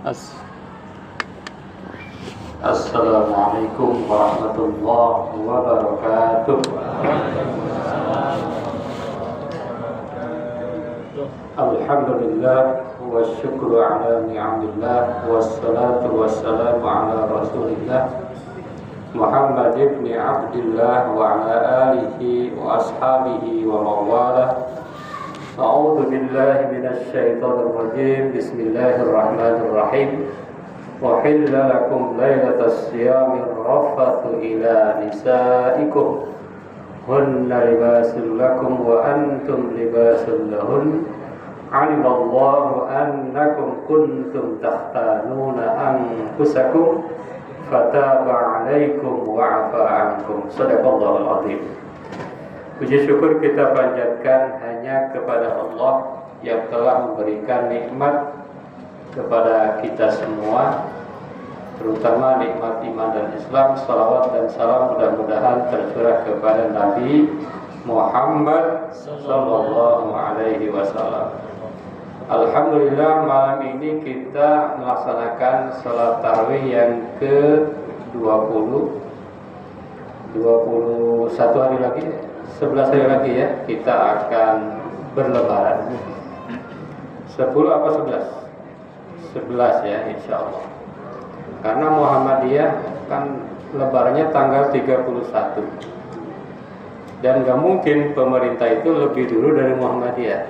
As Assalamualaikum warahmatullahi wabarakatuh. Alhamdulillah wa syukru ala ni'amillah wassalatu wassalamu ala rasulillah Muhammad ibn Abdillah wa ala alihi wa ashabihi wa mawalah. A'udzu billahi minasy syaithanir rajim. Bismillahirrahmanirrahim. Wa hilla lakum lailatas siyamir rafathu ila nisaikum hunna libasul lakum wa antum libasul lahun. Alimallahu annakum kuntum takhtanuna anfusakum fataba 'alaikum wa 'afa 'ankum. Shadaqallahul 'azim. Puji syukur kita panjatkan hanya kepada Allah yang telah memberikan nikmat kepada kita semua, terutama nikmat iman dan Islam. Salawat dan salam mudah-mudahan tercurah kepada Nabi Muhammad sallallahu alaihi wasallam. Alhamdulillah, malam ini kita melaksanakan salat tarawih yang ke-20, 21 hari lagi, 11 hari lagi ya, kita akan berlebaran. 10 apa 11? 11 ya, insya Allah. Karena Muhammadiyah kan lebarannya tanggal 31. Dan gak mungkin pemerintah itu lebih dulu dari Muhammadiyah,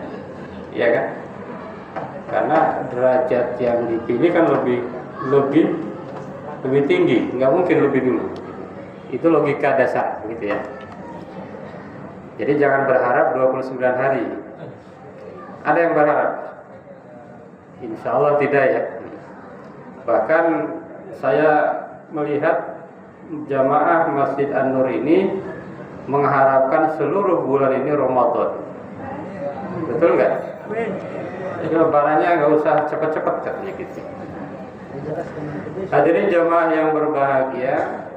ya kan? Karena derajat yang dipilih kan lebih tinggi, nggak mungkin lebih dulu. Itu logika dasar, gitu ya. Jadi jangan berharap 29 hari. Ada yang berharap? Insya Allah tidak ya. Bahkan saya melihat jamaah Masjid An-Nur ini mengharapkan seluruh bulan ini Ramadan. Betul nggak? Jadi lebarannya nggak usah cepat-cepat katanya gitu. Hadirin jamaah yang berbahagia,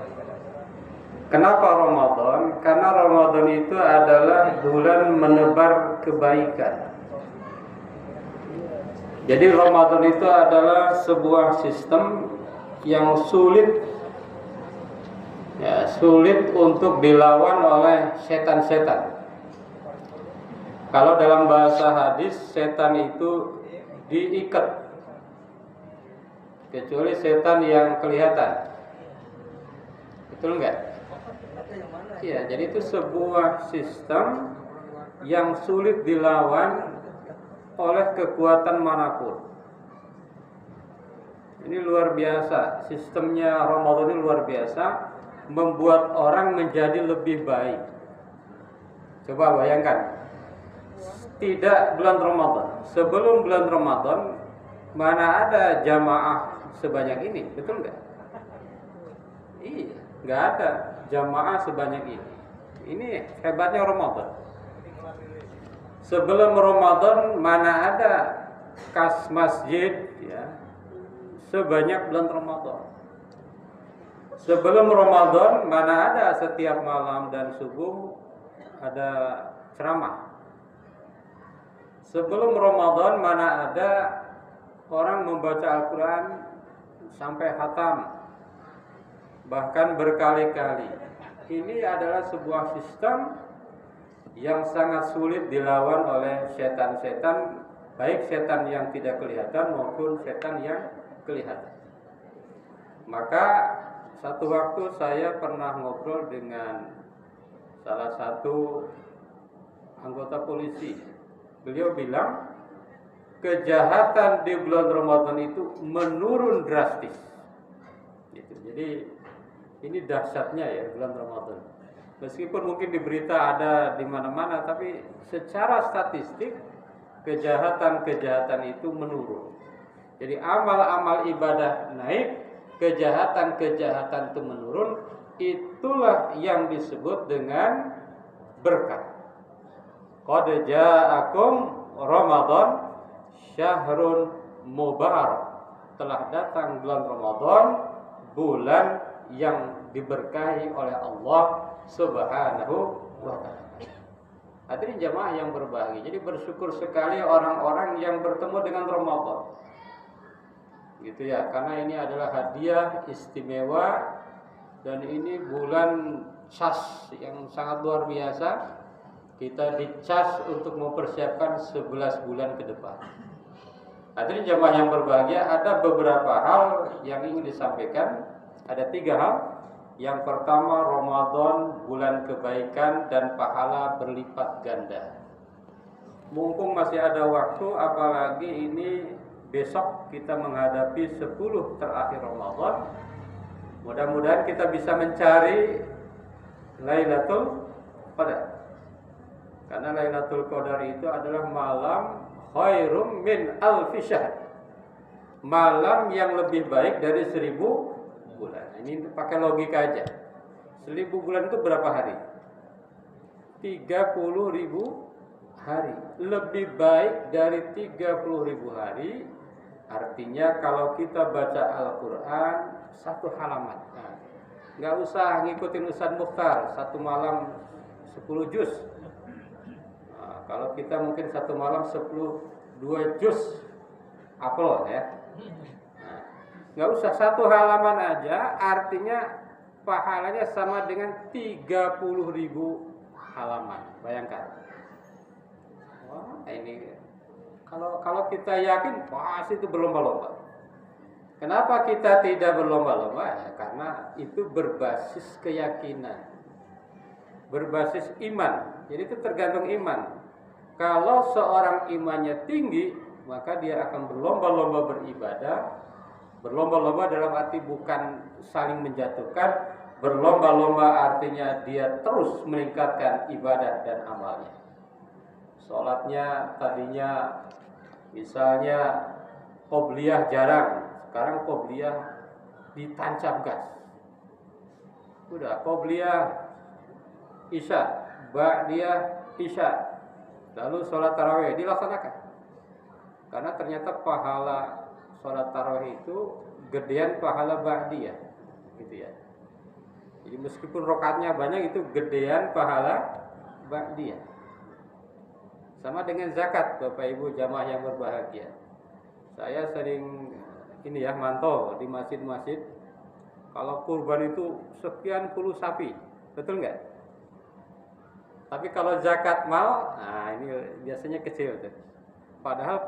kenapa Ramadan? Karena Ramadan itu adalah bulan menebar kebaikan. Jadi Ramadan itu adalah sebuah sistem yang sulit untuk dilawan oleh setan-setan. Kalau dalam bahasa hadis, setan itu diikat, kecuali setan yang kelihatan. Betul enggak? Iya, jadi itu sebuah sistem yang sulit dilawan oleh kekuatan manapun. Ini luar biasa, sistemnya Ramadan ini luar biasa, membuat orang menjadi lebih baik. Coba bayangkan, tidak bulan Ramadan, sebelum bulan Ramadan mana ada jamaah sebanyak ini, betul enggak? Iya, enggak ada jamaah sebanyak ini. Ini hebatnya Ramadan. Sebelum Ramadan mana ada kas masjid ya sebanyak bulan Ramadan. Sebelum Ramadan mana ada setiap malam dan subuh ada ceramah. Sebelum Ramadan mana ada orang membaca Al-Quran sampai khatam, bahkan berkali-kali. Ini adalah sebuah sistem yang sangat sulit dilawan oleh setan-setan, baik setan yang tidak kelihatan maupun setan yang kelihatan. Maka satu waktu saya pernah ngobrol dengan salah satu anggota polisi. Beliau bilang kejahatan di bulan Ramadan itu menurun drastis. Gitu. Jadi ini dahsyatnya ya bulan Ramadan. Meskipun mungkin di berita ada di mana-mana, tapi secara statistik kejahatan-kejahatan itu menurun. Jadi amal-amal ibadah naik, kejahatan-kejahatan itu menurun. Itulah yang disebut dengan berkah. Qad ja'akum Ramadan syahrun mubarak. Telah datang bulan Ramadan, bulan yang diberkahi oleh Allah Subhanahu wa ta'ala. Hadirin jamaah yang berbahagia. Jadi bersyukur sekali orang-orang yang bertemu dengan Ramadan. gitu ya, karena ini adalah hadiah istimewa dan ini bulan cas yang sangat luar biasa. Kita dicas untuk mempersiapkan 11 bulan ke depan. Hadirin jamaah yang berbahagia, ada beberapa hal yang ingin disampaikan. Ada 3 hal. Yang pertama, Ramadan bulan kebaikan dan pahala berlipat ganda. Mumpung masih ada waktu, apalagi ini besok kita menghadapi 10 terakhir Ramadan. Mudah-mudahan kita bisa mencari Lailatul Qadar. Karena Lailatul Qadar itu adalah malam khairum min alfi syahr. Malam yang lebih baik dari 1000 bulan. Ini pakai logika aja. 1000 bulan itu berapa hari? 30.000 hari. Lebih baik dari 30.000 hari. Artinya kalau kita baca Al-Quran 1 halaman. Nah, nggak usah ngikutin Ustaz Mukhtar 1 malam 10 juz. Kalau kita mungkin 1 malam 2 juz apel ya. Nah, nggak usah 1 halaman aja, artinya pahalanya sama dengan 30.000 halaman. Bayangkan. Wah, ini kalau kita yakin pasti itu berlomba-lomba. Kenapa kita tidak berlomba-lomba? Ya, karena itu berbasis keyakinan, berbasis iman. Jadi itu tergantung iman. Kalau seorang imannya tinggi, maka dia akan berlomba-lomba beribadah. Berlomba-lomba dalam arti bukan saling menjatuhkan. Berlomba-lomba artinya dia terus meningkatkan ibadah dan amalnya. Sholatnya tadinya misalnya qobliyah jarang, sekarang qobliyah ditancap gas. Udah qobliyah isya, ba'diyah isya. Lalu sholat tarawih dilaksanakan. Karena ternyata pahala sholat tarawih itu gedean pahala ba'diyah, gitu ya. Jadi meskipun rakaatnya banyak, itu gedean pahala ba'diyah. Sama dengan zakat, Bapak Ibu jamaah yang berbahagia. Saya sering mantau di masjid-masjid. Kalau kurban itu sekian puluh sapi, betul nggak? Tapi kalau zakat mal, nah ini biasanya kecil tuh. Padahal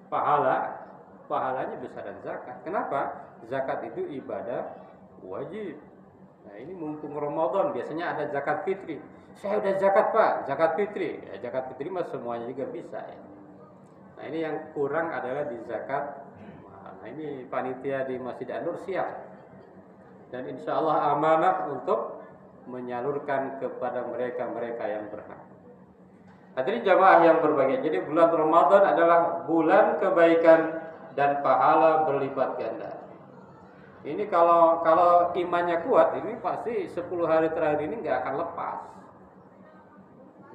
pahalanya besaran zakat. Kenapa? Zakat itu ibadah wajib. Nah ini mumpung Ramadan, biasanya ada zakat fitri. Saya udah zakat Pak, zakat fitri. Ya, zakat fitri mah semuanya juga bisa ya. Nah ini yang kurang adalah di zakat. Nah ini panitia di Masjid An-Nur siap. Dan insya Allah amanah untuk menyalurkan kepada mereka-mereka yang berhak. Hadirin jamaah yang berbahagia. Jadi bulan Ramadan adalah bulan kebaikan dan pahala berlipat ganda. Ini kalau imannya kuat, ini pasti 10 hari terakhir ini nggak akan lepas.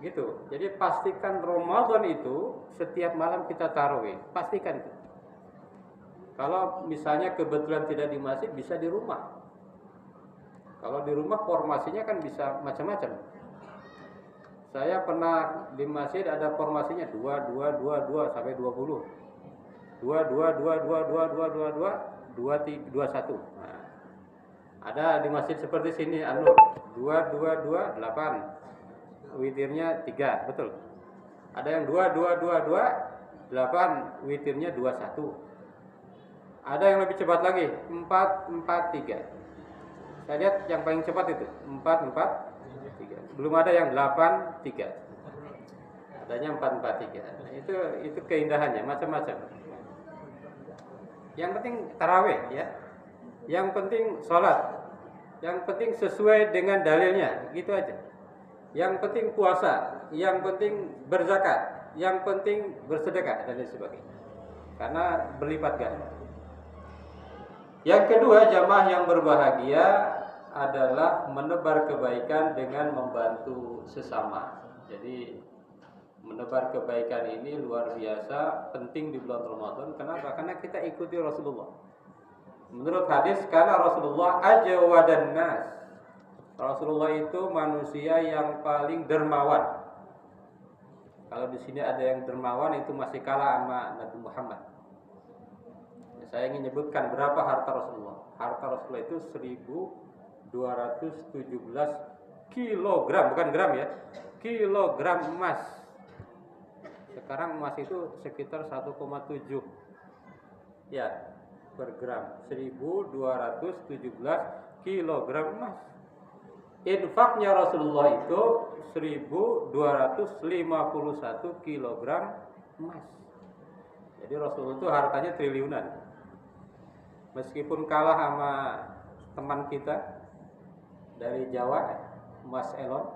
Gitu. Jadi pastikan Ramadan itu setiap malam kita tarawih. Pastikan itu. Kalau misalnya kebetulan tidak di masjid, bisa di rumah. Kalau di rumah formasinya kan bisa macam-macam. Saya pernah di masjid ada formasinya 2 sampai 20. 2 1. Nah, ada di masjid seperti sini An-Nur 2 8. Witirnya 3, betul. Ada yang 2 8, witirnya 21. Ada yang lebih cepat lagi 4 3. Saya lihat yang paling cepat itu 4 3. Belum ada yang 8 3. Adanya 4 3. Nah, itu keindahannya macam-macam. Yang penting tarawih ya. Yang penting sholat. Yang penting sesuai dengan dalilnya, gitu aja. Yang penting puasa, yang penting berzakat, yang penting bersedekah dan lain sebagainya. Karena berlipat ganda. Yang kedua, jamaah yang berbahagia adalah menebar kebaikan dengan membantu sesama. Jadi menebar kebaikan ini luar biasa penting di bulan Ramadan. Kenapa? Karena kita ikuti Rasulullah. Menurut hadis, karena Rasulullah ajwadan nas. Rasulullah itu manusia yang paling dermawan. Kalau di sini ada yang dermawan, itu masih kalah sama Nabi Muhammad. saya ingin menyebutkan berapa harta Rasulullah. Harta Rasulullah itu 1.217 kilogram, bukan gram ya, kilogram emas. Sekarang emas itu sekitar 1,7 ya per gram. 1.217 kilogram emas. Infaknya Rasulullah itu 1.251 kilogram emas. Jadi Rasulullah itu hartanya triliunan. Meskipun kalah sama teman kita dari Jawa, Mas Elon.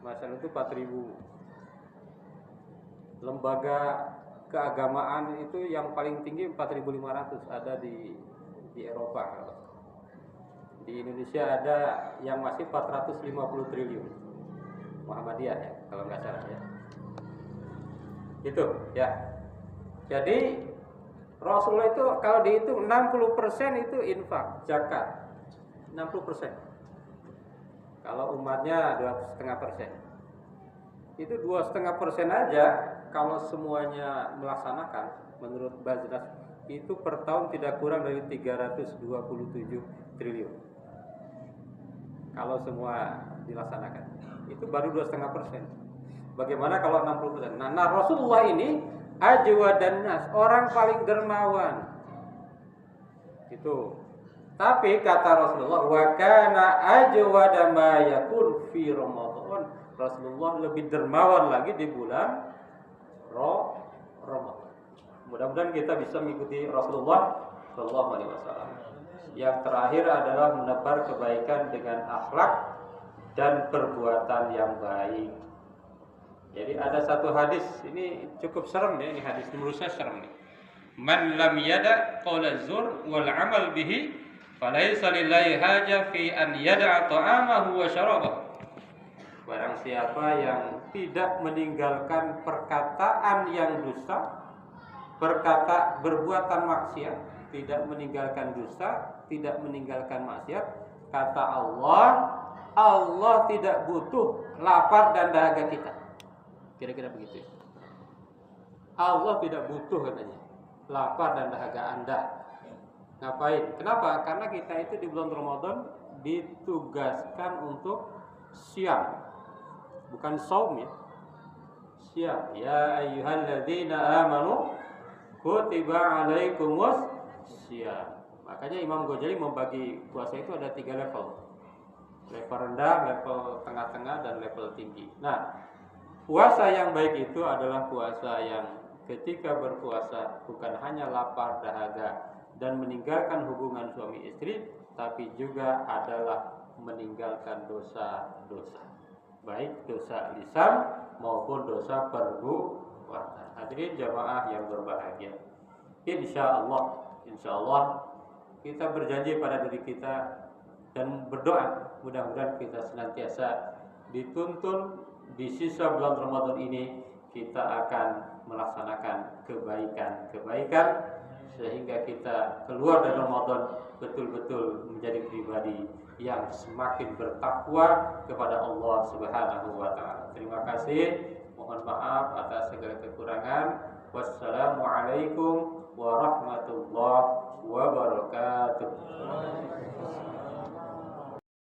Mas Elon itu 4.000. Lembaga keagamaan itu yang paling tinggi 4.500 ada di Eropa. Di Indonesia ada yang masih 450 triliun. Muhammadiyah ya, kalau nggak salah ya. Itu ya. Jadi Rasulullah itu kalau dihitung 60% itu infak, zakat. 60%. Kalau umatnya 2,5%. Itu 2,5% aja kalau semuanya melaksanakan menurut Baznas itu per tahun tidak kurang dari 327 triliun. Kalau semua dilaksanakan. Itu baru 2,5%. Bagaimana kalau 60%? Nah, Rasulullah ini ajwadan nas, orang paling dermawan. Itu. Tapi kata Rasulullah, wa kana ajwada ma yakun fi Ramadan. Rasulullah lebih dermawan lagi di bulan Ramadan. Mudah-mudahan kita bisa mengikuti Rasulullah sallallahu alaihi wasallam. Yang terakhir adalah menebar kebaikan dengan akhlak dan perbuatan yang baik. Jadi ada satu hadis, ini cukup serem ya, ini hadis menurut saya serem nih. Man lam yada qaula zur wal amal bihi falaysa lillahi haja fi an yada'a ta'amahu wa syarabahu. Barang siapa yang tidak meninggalkan perkataan yang dusta, berbuatan maksiat, tidak meninggalkan dusta, tidak meninggalkan maksiat, kata Allah tidak butuh lapar dan dahaga kita. Kira-kira begitu. Allah tidak butuh katanya lapar dan dahaga Anda. Ngapain? Kenapa? Karena kita itu di bulan Ramadan ditugaskan untuk siam, bukan saum ya. Siam. Ya ayyuhalladzina amanu kutiba alaikumus siam. Makanya Imam Ghazali membagi puasa itu ada 3 level. Level rendah, level tengah-tengah, dan level tinggi. Nah, puasa yang baik itu adalah puasa yang ketika berpuasa bukan hanya lapar dahaga dan meninggalkan hubungan suami istri, tapi juga adalah meninggalkan dosa-dosa, baik dosa lisan maupun dosa perbuatan. Hadirin jamaah yang berbahagia, insya Allah kita berjanji pada diri kita dan berdoa mudah-mudahan kita senantiasa dituntun di sisa bulan Ramadan ini kita akan melaksanakan kebaikan sehingga kita keluar dari Ramadan betul-betul menjadi pribadi yang semakin bertakwa kepada Allah Subhanahu wa taala. Terima kasih. Mohon maaf atas segala kekurangan. Wassalamualaikum warahmatullahi wabarakatuh.